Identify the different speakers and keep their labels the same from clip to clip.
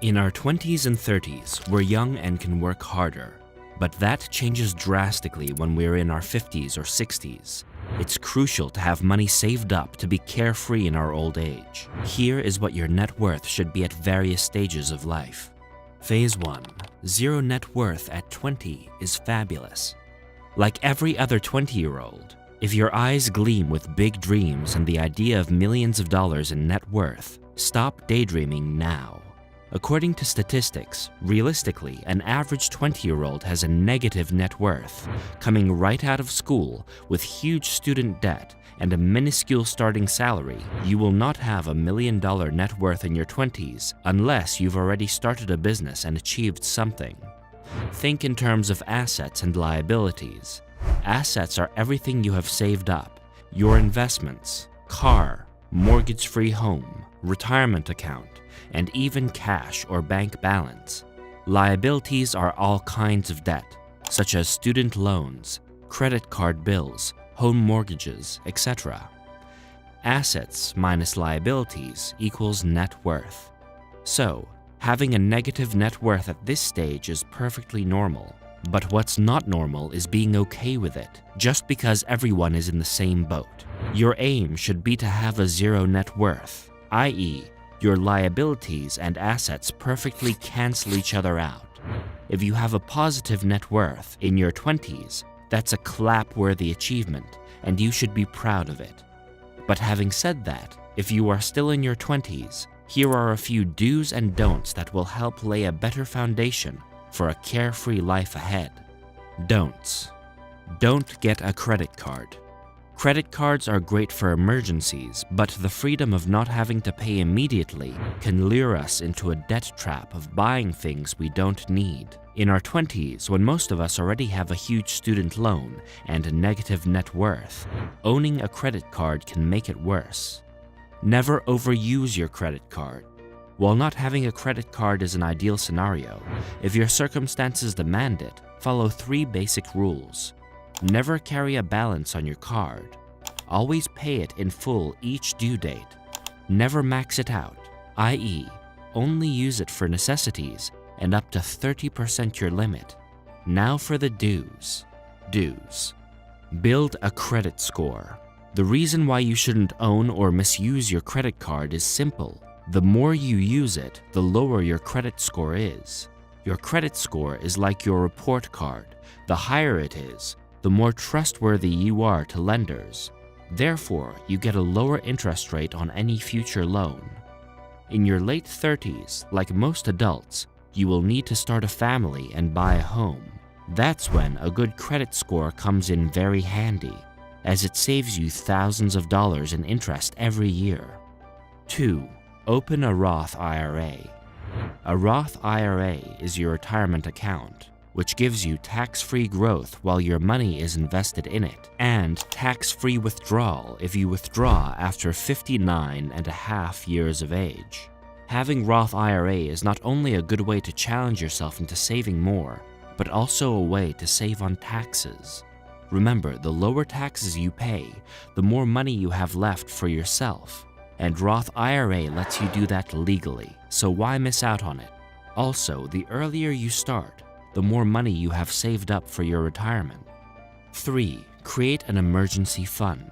Speaker 1: In our 20s and 30s, we're young and can work harder. But that changes drastically when we're in our 50s or 60s. It's crucial to have money saved up to be carefree in our old age. Here is what your net worth should be at various stages of life. Phase 1. Zero net worth at 20 is fabulous. Like every other 20-year-old, if your eyes gleam with big dreams and the idea of millions of dollars in net worth, stop daydreaming now. According to statistics, realistically, an average 20-year-old has a negative net worth. Coming right out of school with huge student debt and a minuscule starting salary, you will not have $1 million net worth in your 20s unless you've already started a business and achieved something. Think in terms of assets and liabilities. Assets are everything you have saved up: your investments, car, mortgage-free home, retirement account, and even cash or bank balance. Liabilities are all kinds of debt, such as student loans, credit card bills, home mortgages, etc. Assets minus liabilities equals net worth. So, having a negative net worth at this stage is perfectly normal. But what's not normal is being okay with it, just because everyone is in the same boat. Your aim should be to have a zero net worth, i.e., your liabilities and assets perfectly cancel each other out. If you have a positive net worth in your 20s, that's a clap-worthy achievement, and you should be proud of it. But having said that, if you are still in your 20s, here are a few do's and don'ts that will help lay a better foundation for a carefree life ahead. Don'ts. Don't get a credit card. Credit cards are great for emergencies, but the freedom of not having to pay immediately can lure us into a debt trap of buying things we don't need. In our 20s, when most of us already have a huge student loan and a negative net worth, owning a credit card can make it worse. Never overuse your credit card. While not having a credit card is an ideal scenario, if your circumstances demand it, follow 3 basic rules. Never carry a balance on your card. Always pay it in full each due date. Never max it out, i.e., only use it for necessities and up to 30% your limit. Now for the do's. Do's. Build a credit score. The reason why you shouldn't own or misuse your credit card is simple. The more you use it, the lower your credit score is. Your credit score is like your report card. The higher it is, the more trustworthy you are to lenders. Therefore, you get a lower interest rate on any future loan. In your late 30s, like most adults, you will need to start a family and buy a home. That's when a good credit score comes in very handy, as it saves you thousands of dollars in interest every year. 2. Open a Roth IRA. A Roth IRA is your retirement account, which gives you tax-free growth while your money is invested in it, and tax-free withdrawal if you withdraw after 59 and a half years of age. Having Roth IRA is not only a good way to challenge yourself into saving more, but also a way to save on taxes. Remember, the lower taxes you pay, the more money you have left for yourself. And Roth IRA lets you do that legally, so why miss out on it? Also, the earlier you start, the more money you have saved up for your retirement. 3. Create an emergency fund.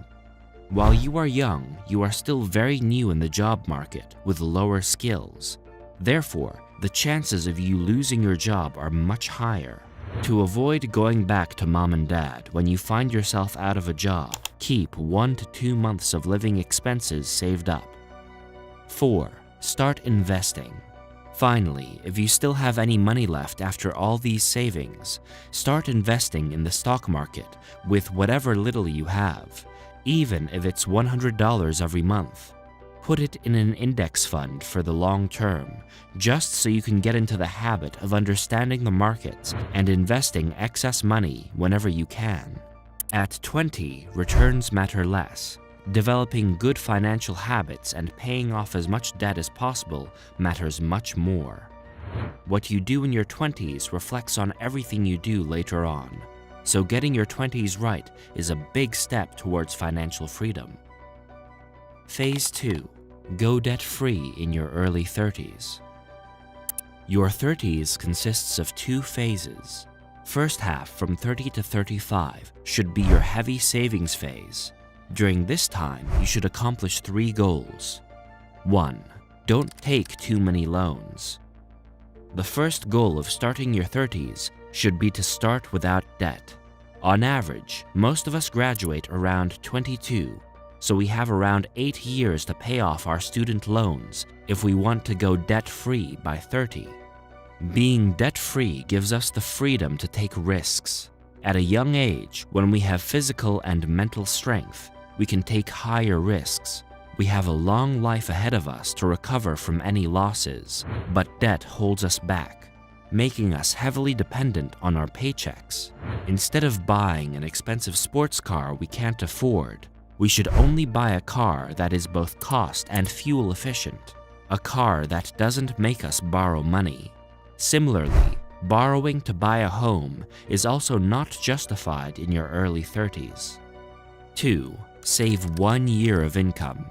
Speaker 1: While you are young, you are still very new in the job market with lower skills. Therefore, the chances of you losing your job are much higher. To avoid going back to mom and dad when you find yourself out of a job, keep 1 to 2 months of living expenses saved up. 4. Start investing. Finally, if you still have any money left after all these savings, start investing in the stock market with whatever little you have, even if it's $100 every month. Put it in an index fund for the long term, just so you can get into the habit of understanding the markets and investing excess money whenever you can. At 20, returns matter less. Developing good financial habits and paying off as much debt as possible matters much more. What you do in your 20s reflects on everything you do later on, so getting your 20s right is a big step towards financial freedom. Phase 2. Go debt-free in your early 30s. Your 30s consists of two phases. First half from 30 to 35 should be your heavy savings phase. During this time, you should accomplish 3 goals. 1. Don't take too many loans. The first goal of starting your 30s should be to start without debt. On average, most of us graduate around 22, so we have around 8 years to pay off our student loans if we want to go debt-free by 30. Being debt-free gives us the freedom to take risks. At a young age, when we have physical and mental strength, we can take higher risks. We have a long life ahead of us to recover from any losses, but debt holds us back, making us heavily dependent on our paychecks. Instead of buying an expensive sports car we can't afford, we should only buy a car that is both cost and fuel efficient, a car that doesn't make us borrow money. Similarly, borrowing to buy a home is also not justified in your early 30s. 2. Save 1 year of income.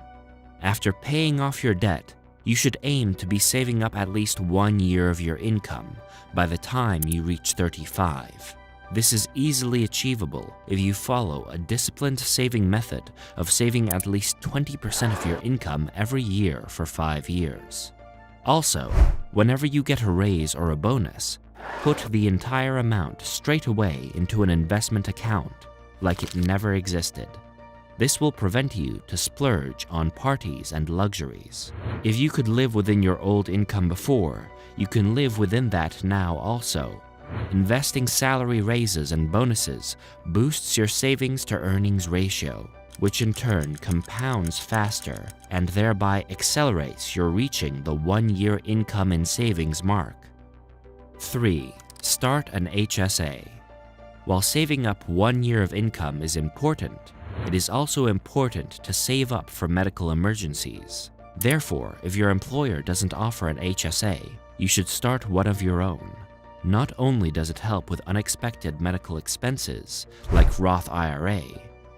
Speaker 1: After paying off your debt, you should aim to be saving up at least 1 year of your income by the time you reach 35. This is easily achievable if you follow a disciplined saving method of saving at least 20% of your income every year for 5 years. Also, whenever you get a raise or a bonus, put the entire amount straight away into an investment account like it never existed. This will prevent you to splurge on parties and luxuries. If you could live within your old income before, you can live within that now also. Investing salary raises and bonuses boosts your savings to earnings ratio, which in turn compounds faster and thereby accelerates your reaching the 1 year income and savings mark. 3. Start an HSA. While saving up 1 year of income is important, it is also important to save up for medical emergencies. Therefore, if your employer doesn't offer an HSA, you should start one of your own. Not only does it help with unexpected medical expenses, like Roth IRA,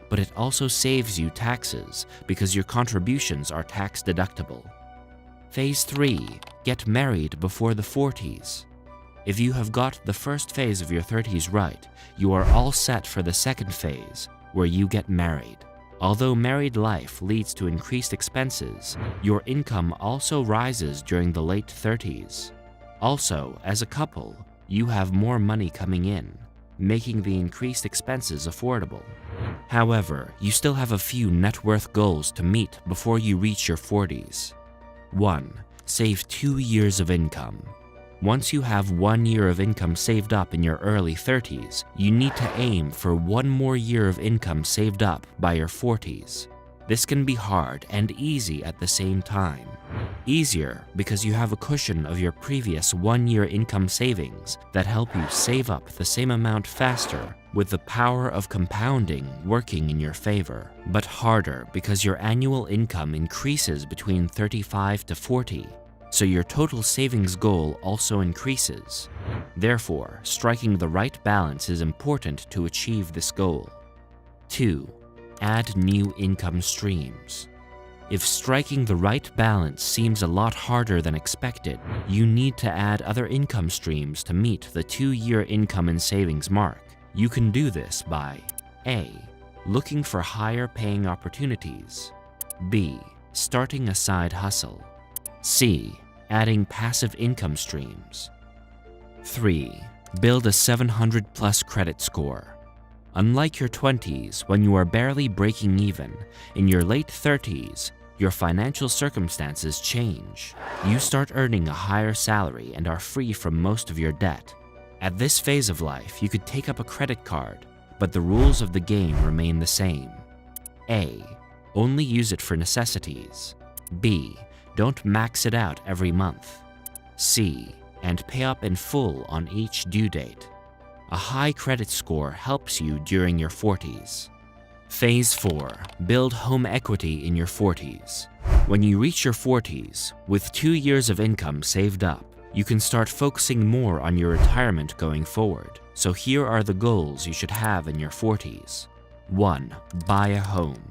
Speaker 1: but it also saves you taxes because your contributions are tax deductible. Phase 3. Get married before the 40s. If you have got the first phase of your 30s right, you are all set for the second phase, where you get married. Although married life leads to increased expenses, your income also rises during the late 30s. Also, as a couple, you have more money coming in, making the increased expenses affordable. However, you still have a few net worth goals to meet before you reach your 40s. 1. Save 2 years of income. Once you have 1 year of income saved up in your early 30s, you need to aim for 1 more year of income saved up by your 40s. This can be hard and easy at the same time. Easier because you have a cushion of your previous 1 year income savings that help you save up the same amount faster, with the power of compounding working in your favor. But harder because your annual income increases between 35 to 40. So your total savings goal also increases. Therefore, striking the right balance is important to achieve this goal. 2. Add new income streams. If striking the right balance seems a lot harder than expected, you need to add other income streams to meet the 2 year income and savings mark. You can do this by A. Looking for higher paying opportunities. B. Starting a side hustle. C. Adding passive income streams. 3. Build a 700 plus credit score. Unlike your 20s, when you are barely breaking even, in your late 30s, your financial circumstances change. You start earning a higher salary and are free from most of your debt. At this phase of life, you could take up a credit card, but the rules of the game remain the same. A. Only use it for necessities. B. Don't max it out every month. C. And pay up in full on each due date. A high credit score helps you during your 40s. Phase 4. Build home equity in your 40s. When you reach your 40s, with 2 years of income saved up, you can start focusing more on your retirement going forward. So here are the goals you should have in your 40s. 1. Buy a home.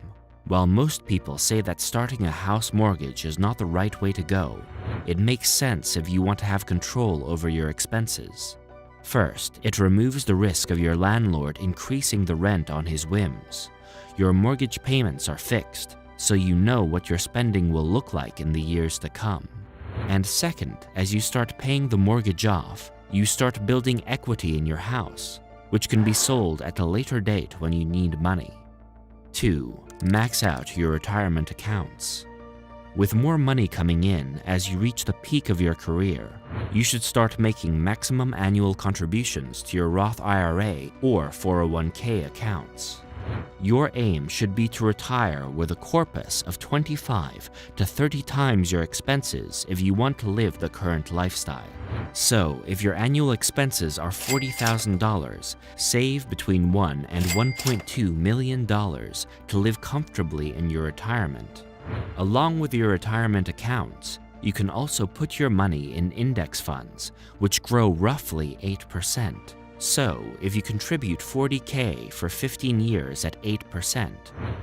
Speaker 1: While most people say that starting a house mortgage is not the right way to go, it makes sense if you want to have control over your expenses. First, it removes the risk of your landlord increasing the rent on his whims. Your mortgage payments are fixed, so you know what your spending will look like in the years to come. And second, as you start paying the mortgage off, you start building equity in your house, which can be sold at a later date when you need money. 2. Max out your retirement accounts. With more money coming in as you reach the peak of your career, you should start making maximum annual contributions to your Roth IRA or 401k accounts. Your aim should be to retire with a corpus of 25 to 30 times your expenses if you want to live the current lifestyle. So, if your annual expenses are $40,000, save between $1 and $1.2 million to live comfortably in your retirement. Along with your retirement accounts, you can also put your money in index funds, which grow roughly 8%. So, if you contribute $40K for 15 years at 8%,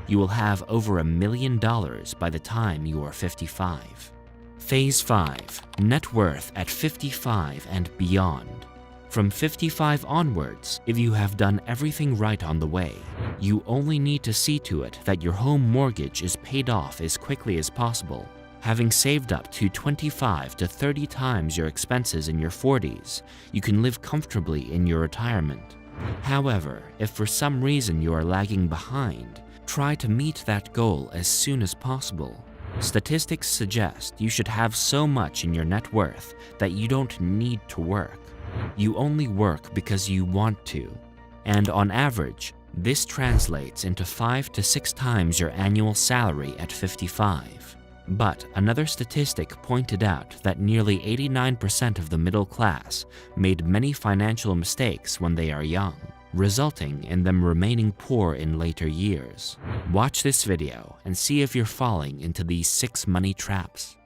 Speaker 1: you will have over $1 million by the time you are 55. Phase 5. Net worth at 55 and beyond. From 55 onwards, if you have done everything right on the way, you only need to see to it that your home mortgage is paid off as quickly as possible. Having saved up to 25 to 30 times your expenses in your 40s, you can live comfortably in your retirement. However, if for some reason you are lagging behind, try to meet that goal as soon as possible. Statistics suggest you should have so much in your net worth that you don't need to work. You only work because you want to. And on average, this translates into 5 to 6 times your annual salary at 55. But another statistic pointed out that nearly 89% of the middle class made many financial mistakes when they are young, resulting in them remaining poor in later years. Watch this video and see if you're falling into these 6 money traps.